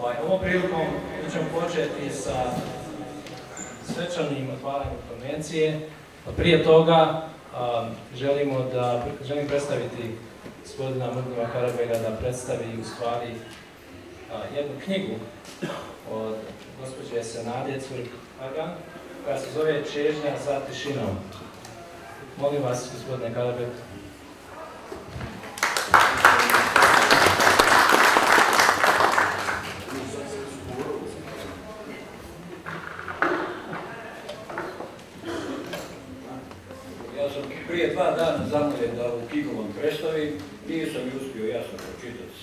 Ovom prilikom ćemo početi sa svečanim otvaranjem konvencije. Prije toga želim predstaviti gospodina Mrgnjeva Karabega da predstavi u stvari jednu knjigu od gospođe Senade Cvrk-Pagan koja se zove Čežnja za tišinom. Molim vas, gospodine Karabeg. Ja sam prije 2 dana zamoljen da u knjigu vam predstavim, nisam uspio jasno pročitati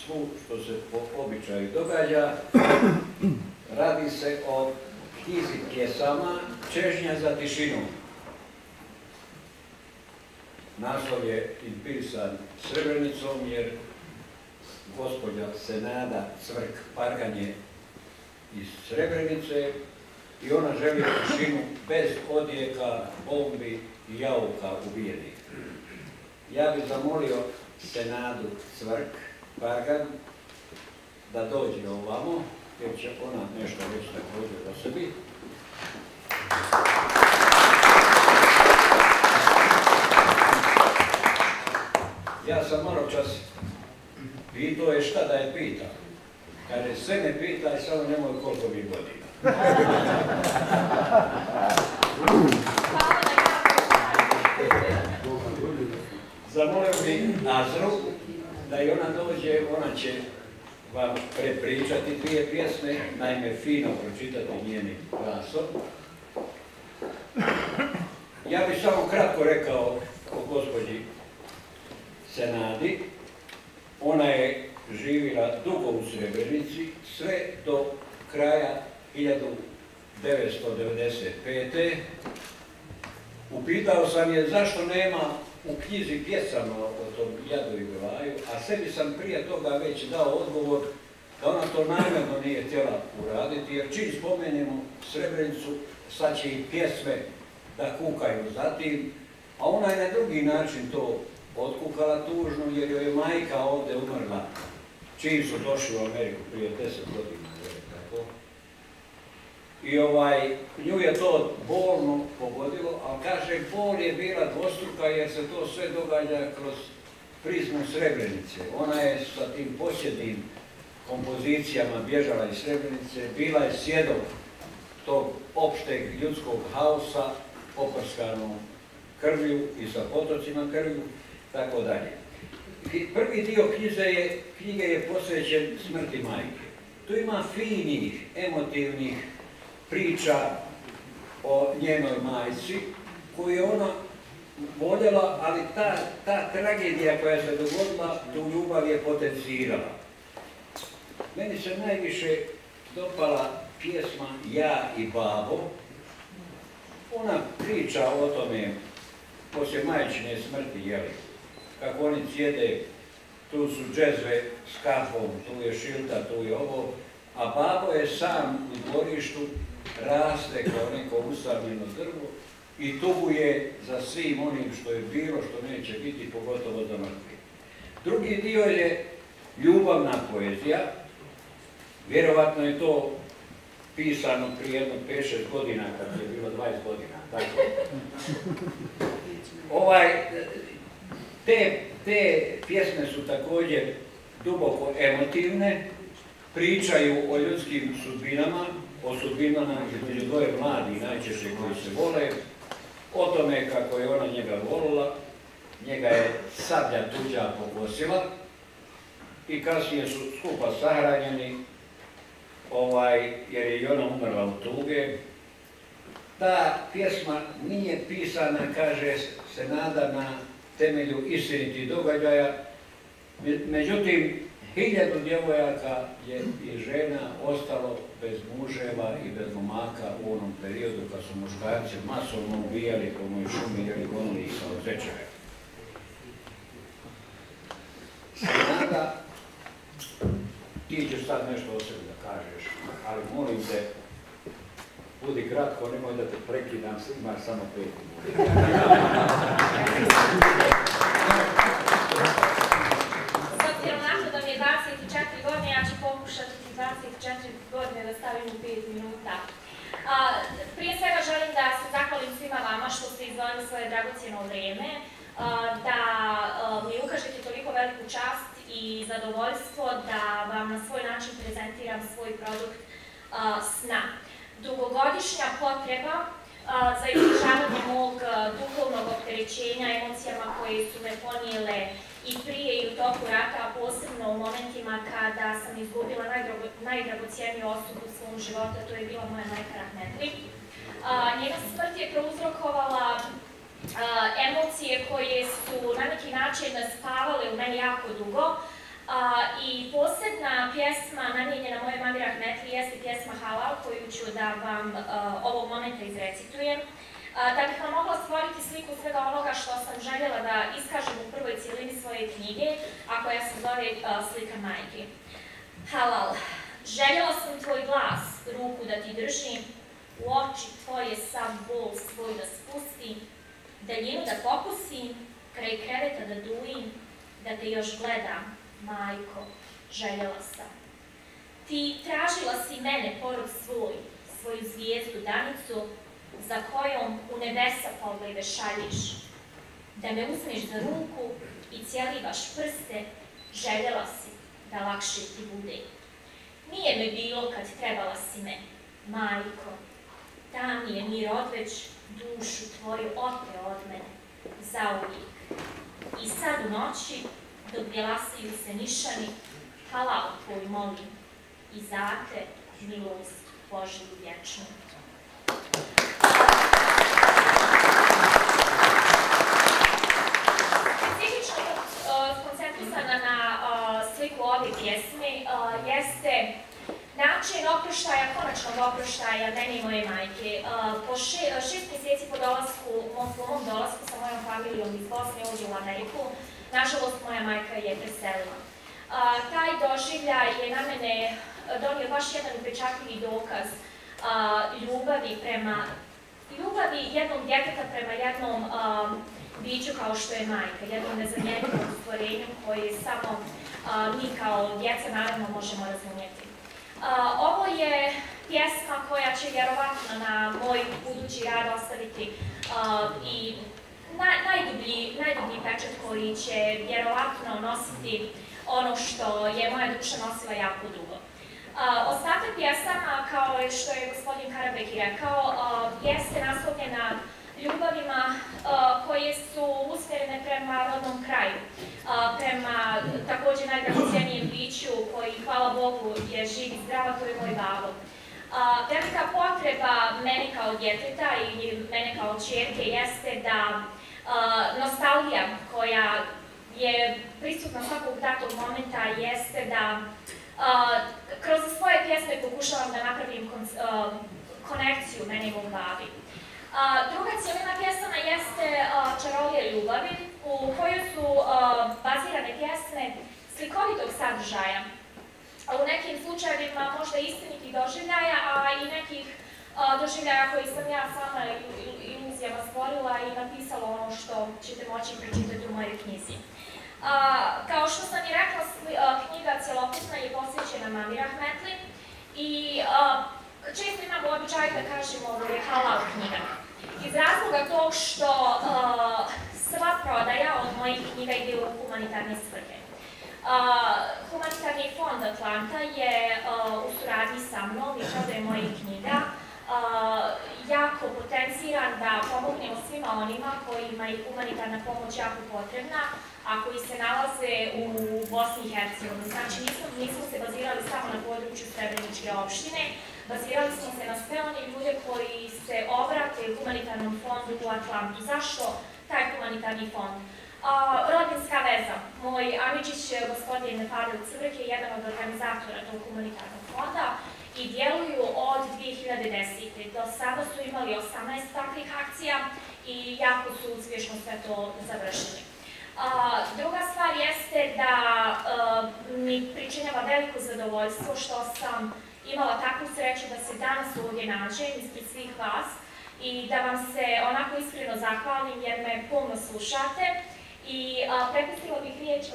svu što se po običaju događa. Radi se o knjizi pjesama Čežnja za tišinom. Naslov je inspirisan Srebrenicom jer gospođa Senada Cvrk-Pagan je iz Srebrenice i ona želi tišinu bez odjeka, bombi i jauka ubijenih. Ja bih zamolio Senadu Cvrk-Pagan da dođe ovamo, jer će ona nešto reći također o sebi. Ja sam malo čas pitao je šta da je pita. Kaže, sve me pitaj, samo nemoj koliko mi godina. Zamolio bi Azru da i ona dođe, ona će vam prepričati 2 pjesme, naime fino pročitati njenim glasom. Ja bih samo kratko rekao o gospođi Senadi. Ona je živjela dugo u Srebrenici, sve do kraja 1995. Upitao sam je zašto nema u knjizi pjesama o tom jadu i belaju, a sebi sam prije toga već dao odgovor da ona to namjerno nije htjela uraditi, jer čim spomenemo Srebrenicu, sad će i pjesme da kukaju zatim, a ona je na drugi način to otkukala tužno, jer joj je majka ovdje umrla čim su došli u Ameriku prije 10 godina. I nju je to bolno pogodilo, ali kaže, bol je bila dvostruka jer se to sve događa kroz prizmu Srebrenice. Ona je sa tim posljednim kompozicijama bježala iz Srebrenice, bila je svjedok tog opšteg ljudskog haosa, oprskanom krvlju i sa potocima krvlju, tako dalje. Prvi dio knjige je posvećen smrti majke. Tu ima finih, emotivnih priča o njenoj majci, koju je ona voljela, ali ta tragedija koja se dogodila, tu ljubav je potencirala. Meni se najviše dopala pjesma Ja i babo. Ona priča o tome, poslije majčine smrti, jeli, kako oni sjede, tu su džezve s kafom, tu je šilta, tu je ovo, a babo je sam u dvorištu, raste kao neko usamljeno drvo i tuguje za svim onim što je bilo, što neće biti, pogotovo za mrtvi. Drugi dio je ljubavna poezija. Vjerovatno je to pisano prije jedno 5-6 godina, kad je bilo 20 godina. Tako. Te pjesme su također duboko emotivne, pričaju o ljudskim sudbinama, o sudbinama između dvoje mladi, najčešće koji se vole, o tome kako je ona njega volila, njega je sablja tuđa pokosila i kasnije su skupa sahranjeni, jer je i ona umrla u tuge. Ta pjesma nije pisana, kaže Senada, na temelju istinitih događaja, međutim, 1000 djevojaka je i žena ostalo bez muževa i bez momaka u onom periodu kad su muškarci masovno ubijali po mojoj šumi ili gonili ih kao zečeve. Senada, ti ćeš sad nešto o sebi da kažeš, ali molim te, budi kratko, nemoj da te prekidam, imaš samo 5 minuta. S obzirom na to da mi je 24 godine, ja ću pokušati 24 godine da stavim u 5 minuta. Prije svega želim da se zahvalim svima vama što ste izdvojili svoje dragocjeno vrijeme, da mi ukažete toliko veliku čast i zadovoljstvo da vam na svoj način prezentiram svoj produkt sna. Dugogodišnja potreba za izdržavanje mog duhovnog opterećenja, emocijama koje su me ponijele i prije i u toku rata, a posebno u momentima kada sam izgubila najdragocijeniju osobu u svom životu, to je bila moja majka Rahmetli. Njena smrt je prouzrokovala emocije koje su na neki način spavale u meni jako dugo, i posebna pjesma namijenjena moje mami Rahmetli jeste pjesma Halal, koju ću da vam ovog momenta izrecitujem. Da bih vam mogla stvoriti sliku svega onoga što sam željela da iskažem u prvoj cijelini svoje knjige, a koja se zove Slika majke. Halal, željela sam tvoj glas, ruku da ti držim, u oči tvoje sav bol svoj da spustim, daljinu da pokusim, kraj kreveta da dujim, da te još gledam, majko, željela sam. Ti tražila si mene, porod svoj, svoju zvijezdu danicu, za kojom u nebesa poglede šaljiš, da me uzmeš za ruku i cijelivaš prste, željela si da lakše ti bude. Nije me bilo kad trebala si me, majko, tam je mir odveć, dušu tvoju ote od mene, zauvijek. I sad u noći, dok bjelasiju se nišani, halal tvoj molim, i zate milost Božju vječnu. Specifično koncentrisana na sliku ove pjesme jeste način oproštaja, konačnog oproštaja mene i moje majke. Po 6 mjeseci po mom dolasku sa mojom familijom iz Bosne ovdje u Ameriku, nažalost moja majka je preselila. Taj doživljaj je na mene donio baš jedan upečatljivi dokaz ljubavi jednog djeteta prema jednom biću kao što je majka, jednom nezamjenjivom stvorenju koje samo mi kao djeca naravno možemo razumjeti. Ovo je pjesma koja će vjerovatno na moj budući rad ostaviti i najdublji pečat koji će vjerovatno nositi ono što je moja duša nosila jako dugo. Ostatak pjesama, kao što je gospodin Karabeki rekao, jeste naslovljena ljubavima koje su usmjerene prema rodnom kraju, prema također najdragocjenijem biću koji, hvala Bogu, je živ i zdrava, to je moj babo. Velika potreba meni kao djeteta i mene kao čerke jeste da nostalgija koja je prisutna svakog datog momenta jeste da kroz svoje pjesme pokušavam da napravim konekciju meni i mog babi. Druga cijelina pjesama jeste Čarolija ljubavi, u kojoj su bazirane pjesme slikovitog sadržaja. U nekim slučajevima možda istinitih doživljaja, a i nekih doživljaja koji sam ja sama iluzijama stvorila i napisala ono što ćete moći pročitati u mojoj knjizi. Kao što sam i rekla, knjiga cjelokupna je posvećena mami Rahmetli i često imamo običaj da kažemo ovo je halal knjiga. Iz razloga tog što sva prodaja od mojih knjiga ide u humanitarne svrhe. Humanitarni fond Atlanta je u suradnji sa mnom i prodaje mojih knjiga jako potenciran da pomognemo svima onima kojima je humanitarna pomoć jako potrebna, a koji se nalaze u Bosni i Hercegovini. Znači, nismo se bazirali samo na području Srebreničke opštine, bazirali smo se na sve one ljude koji se obrate humanitarnom fondu u Atlantu. Zašto taj humanitarni fond? Rodinska veza. Moj amičić, gospodin Pavel Crvek, je jedan od organizatora tog humanitarnog fonda i djeluju od 2010. Do sada su imali 18 takvih akcija i jako su uspješno sve to završili. Druga stvar jeste da mi pričinjava veliko zadovoljstvo što sam imala takvu sreću da se danas ovdje nađem ispred svih vas i da vam se onako iskreno zahvalim jer me pomno slušate I prepustila bih riječ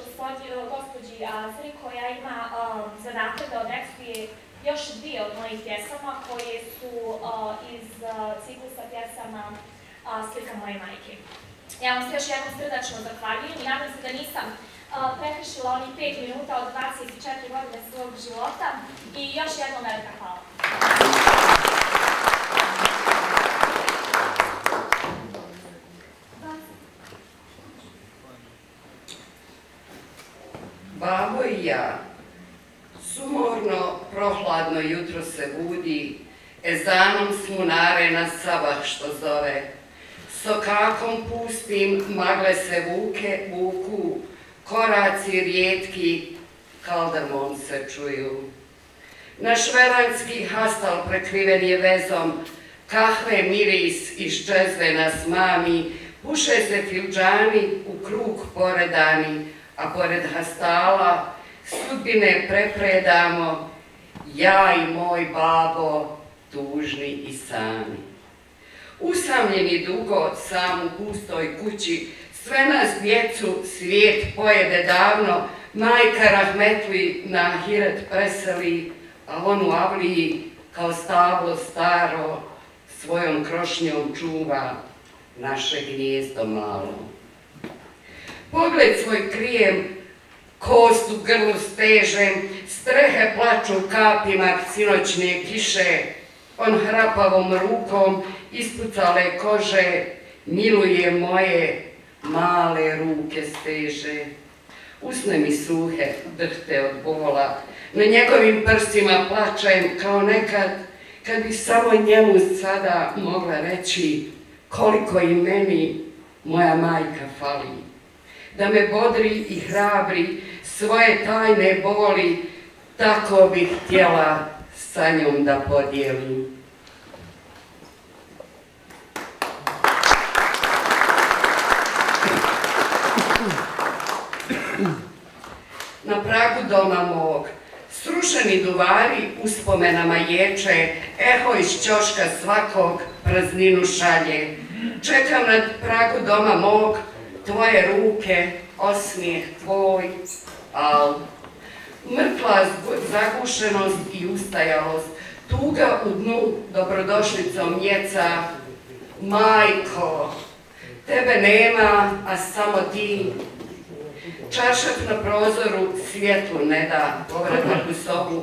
gospođi Azri koja ima zadatak da odrekstuje još dvije od mojih pjesama koje su iz ciklusa pjesama Slika moje majke. Ja vam se još jednom srdačno zahvaljujem i nadam se da nisam prekršila onih 5 minuta od 24 godine svog života i još jednom velika hvala. Babo i ja, sumorno, prohladno jutro se budi, ezanom smunare na sabah što zove. Sokakom pustim magle se vuku, koraci rijetki kaldrmom se čuju. Naš veranski hastal prekriven je vezom, kahve miris iz čezve nas mami, puše se filđani u krug poredani, a pored hastala sudbine prepredamo, ja i moj babo tužni i sami. Usamljeni dugo sam u pustoj kući, sve nas djecu svijet pojede davno, majka rahmetli na hiret preseli, a on u avliji kao stablo staro svojom krošnjom čuva naše gnijezdo malo. Pogled svoj krijem, kost u grlu stežem, strehe plaču kapima sinoćne kiše, on hrapavom rukom ispucale kože, miluje moje male ruke steže. Usne mi suhe, drhte od bola, na njegovim prstima plačem kao nekad, kad bi samo njemu sada mogla reći koliko i meni moja majka fali. Da me bodri i hrabri svoje tajne boli, tako bih htjela sa njom da podijelim. Na pragu doma mog, srušeni duvari uspomenama ječe, eho iz ćoška svakog prazninu šalje. Čekam na pragu doma mog, tvoje ruke, osmijeh tvoj, al mrtva zagušenost i ustajalost, tuga u dnu dobrodošlicom mjeca. Majko, tebe nema, a samo ti. Čaršaf na prozoru svjetlu ne da, povratak u sobu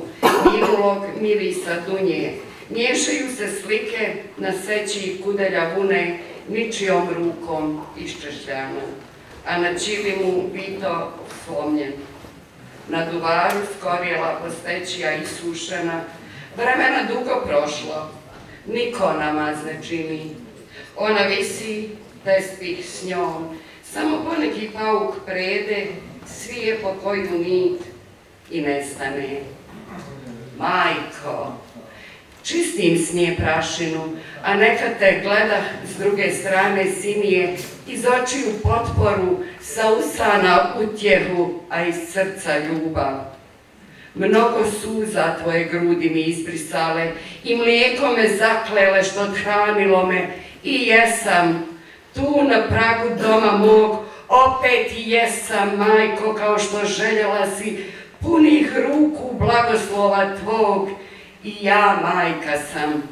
minulog mirisa dunje. Miješaju se slike na seći kudelja vune, ničijom rukom iščešljano, a na čilimu vito slomljen. Na duvaru skorjela postećija isušena, vremena dugo prošlo, niko namaz ne čini. Ona visi, tespih s njom, samo poneki pauk prede, svije po koju nit i nestane. Majko, čistim s nje prašinu, a neka te gleda s druge strane sinije, iz očiju potporu, sa usana utjehu, a iz srca ljubav. Mnogo suza tvoje grudi mi izbrisale i mlijeko me zaklele što odhranilo me i jesam tu na pragu doma mog, opet i jesam, majko, kao što željela si, punih ruku blagoslova tvog. I ja majka sam,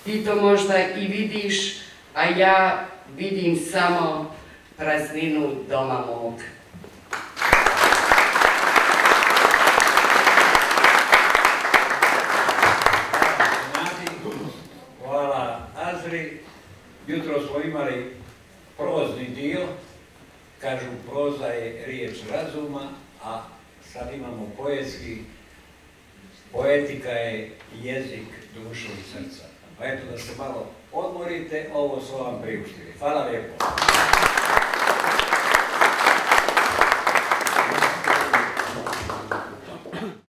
ti to možda i vidiš, a ja vidim samo prazninu doma mog. Hvala Azri. Jutro smo imali prozni dio, kažu proza je riječ razuma, a sad imamo poetski. Poetika je jezik, dušu i srca. Pa eto da se malo odmorite, ovo su vam priuštili. Hvala lijepo.